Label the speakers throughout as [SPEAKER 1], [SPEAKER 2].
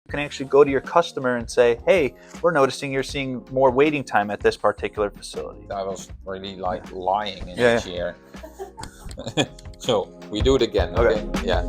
[SPEAKER 1] You can actually go to your customer and say, hey, we're noticing you're seeing more waiting time at this particular facility.
[SPEAKER 2] I was really like lying in the chair. So we do it again. Okay. Yeah.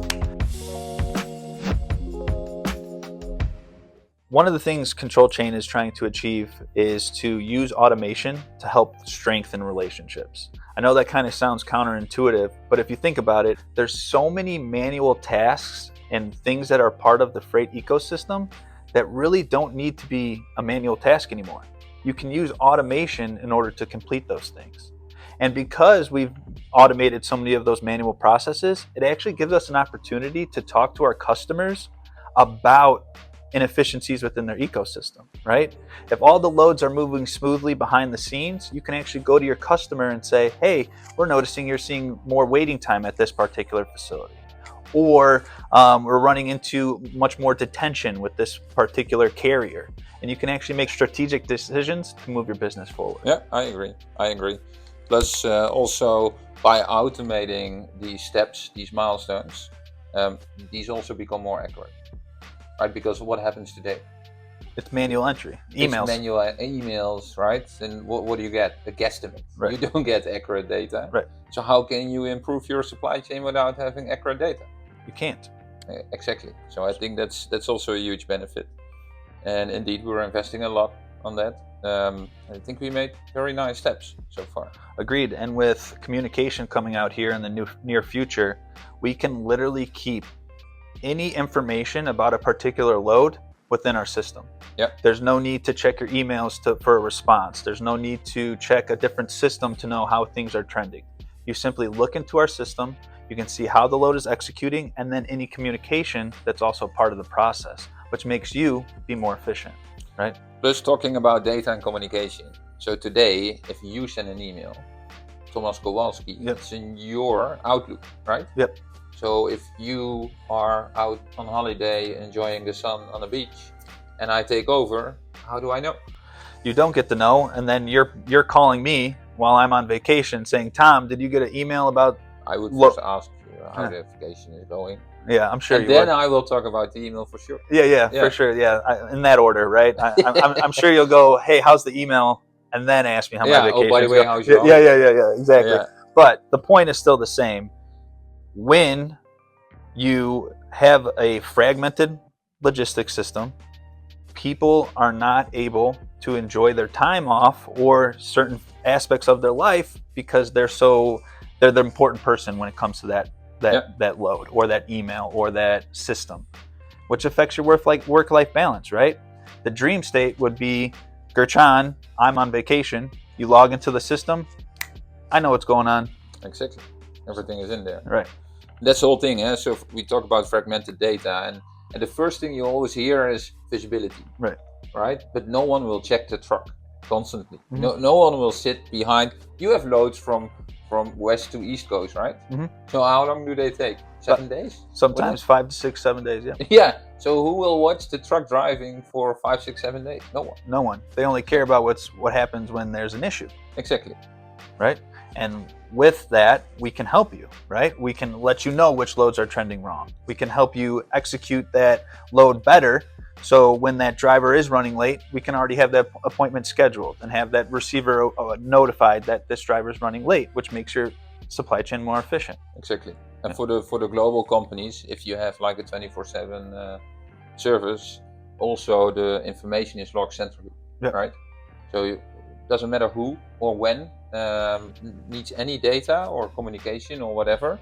[SPEAKER 1] One of the things CtrlChain is trying to achieve is to use automation to help strengthen relationships. I know that kind of sounds counterintuitive, but if you think about it, there's so many manual tasks and things that are part of the freight ecosystem that really don't need to be a manual task anymore. You can use automation in order to complete those things. And because we've automated so many of those manual processes, it actually gives us an opportunity to talk to our customers about inefficiencies within their ecosystem, right? If all the loads are moving smoothly behind the scenes, you can actually go to your customer and say, hey, we're noticing you're seeing more waiting time at this particular facility. Or we're running into much more detention with this particular carrier. And you can actually make strategic decisions to move your business forward.
[SPEAKER 2] Yeah, I agree. Plus also by automating these steps, these milestones, these also become more accurate. Right, because what happens today?
[SPEAKER 1] It's manual entry, emails.
[SPEAKER 2] It's manual emails, right? And what do you get? A guesstimate.
[SPEAKER 1] Right.
[SPEAKER 2] You don't get accurate data.
[SPEAKER 1] Right.
[SPEAKER 2] So how can you improve your supply chain without having accurate data?
[SPEAKER 1] You can't.
[SPEAKER 2] Exactly. So I think that's also a huge benefit. And indeed, we're investing a lot on that. I think we made very nice steps so far.
[SPEAKER 1] Agreed. And with communication coming out here in the near future, we can literally keep any information about a particular load within our system.
[SPEAKER 2] Yep.
[SPEAKER 1] There's no need to check your emails for a response. There's no need to check a different system to know how things are trending. You simply look into our system, you can see how the load is executing, and then any communication that's also part of the process, which makes you be more efficient, right?
[SPEAKER 2] Plus talking about data and communication. So today, if you send an email, Thomas Kowalski, it's in your Outlook, right?
[SPEAKER 1] Yep.
[SPEAKER 2] So if you are out on holiday enjoying the sun on the beach and I take over, how do I know?
[SPEAKER 1] You don't get to know, and then you're calling me while I'm on vacation saying, Tom, did you get an email about...
[SPEAKER 2] I would first ask you how the vacation is going.
[SPEAKER 1] Yeah, I'm sure
[SPEAKER 2] and then I will talk about the email for sure.
[SPEAKER 1] Yeah, for sure. Yeah, in that order, right? I'm sure you'll go, hey, how's the email? And then ask me how my vacation is.
[SPEAKER 2] Oh, by the way, how's your
[SPEAKER 1] Yeah, exactly. Yeah. But the point is still the same. When you have a fragmented logistics system, people are not able to enjoy their time off or certain aspects of their life because they're the important person when it comes to that load or that email or that system, which affects your work-life balance, right? The dream state would be, Gerchan, I'm on vacation. You log into the system, I know what's going on.
[SPEAKER 2] Exactly. Everything is in there.
[SPEAKER 1] Right.
[SPEAKER 2] That's the whole thing. So we talk about fragmented data, and the first thing you always hear is visibility. Right. But no one will check the truck constantly. Mm-hmm. No one will sit behind. You have loads from west to east coast, right? Mm-hmm. So how long do they take? 7 days?
[SPEAKER 1] Sometimes 5 to 6, 7 days. Yeah.
[SPEAKER 2] Yeah. So who will watch the truck driving for 5, 6, 7 days? No one.
[SPEAKER 1] No one. They only care about what happens when there's an issue.
[SPEAKER 2] Exactly.
[SPEAKER 1] Right. And with that, we can help you, right? We can let you know which loads are trending wrong. We can help you execute that load better. So when that driver is running late, we can already have that appointment scheduled and have that receiver notified that this driver is running late, which makes your supply chain more efficient.
[SPEAKER 2] Exactly. And for the global companies, if you have like a 24/7 service, also the information is logged centrally, right? So it doesn't matter who or when needs any data or communication or whatever.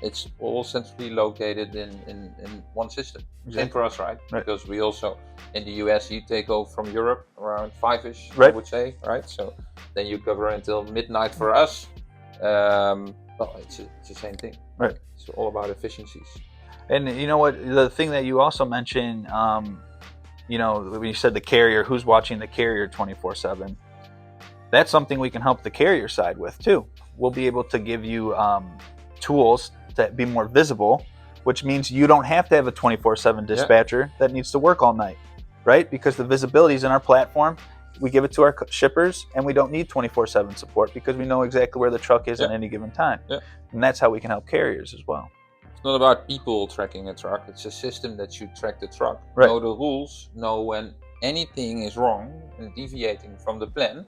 [SPEAKER 2] It's all centrally located in one system. Same for us, right? Because we also, in the US, you take over from Europe around 5-ish, I would say, right? So then you cover until midnight for us. Well, it's the same thing.
[SPEAKER 1] Right.
[SPEAKER 2] It's all about efficiencies.
[SPEAKER 1] And you know what? The thing that you also mentioned, when you said the carrier, who's watching the carrier 24/7? That's something we can help the carrier side with too. We'll be able to give you tools that be more visible, which means you don't have to have a 24/7 dispatcher that needs to work all night, right? Because the visibility is in our platform. We give it to our shippers, and we don't need 24/7 support because we know exactly where the truck is at any given time. And that's how we can help carriers as well.
[SPEAKER 2] It's not about people tracking a truck. It's a system that should track the truck,
[SPEAKER 1] Right.
[SPEAKER 2] know the rules, know when anything is wrong and deviating from the plan,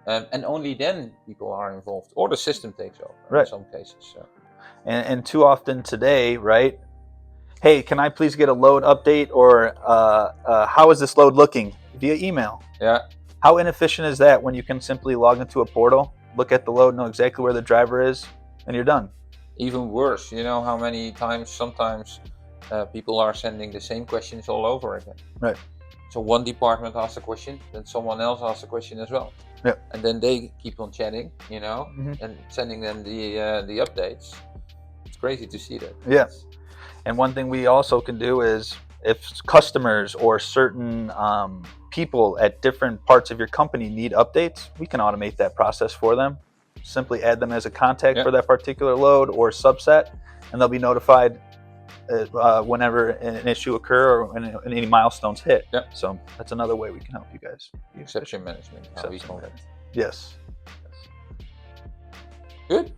[SPEAKER 2] and only then people are involved, or the system takes over
[SPEAKER 1] Right.
[SPEAKER 2] in some cases. So.
[SPEAKER 1] And too often today, right? Hey, can I please get a load update, or how is this load looking, via email?
[SPEAKER 2] Yeah.
[SPEAKER 1] How inefficient is that when you can simply log into a portal, look at the load, know exactly where the driver is, and you're done?
[SPEAKER 2] Even worse, you know how many times sometimes people are sending the same questions all over again.
[SPEAKER 1] Right.
[SPEAKER 2] So one department asks a question, then someone else asks a question as well.
[SPEAKER 1] Yeah.
[SPEAKER 2] And then they keep on chatting, you know,
[SPEAKER 1] Mhm.
[SPEAKER 2] and sending them the updates. It's crazy to see that.
[SPEAKER 1] Yeah. And one thing we also can do is, if customers or certain people at different parts of your company need updates, we can automate that process for them. Simply add them as a contact
[SPEAKER 2] Yeah.
[SPEAKER 1] for that particular load or subset, and they'll be notified whenever an issue occur or when any milestones hit.
[SPEAKER 2] Yeah.
[SPEAKER 1] So that's another way we can help you guys.
[SPEAKER 2] Exception management. How we
[SPEAKER 1] Exception
[SPEAKER 2] call it.
[SPEAKER 1] management. Yes.
[SPEAKER 2] Good.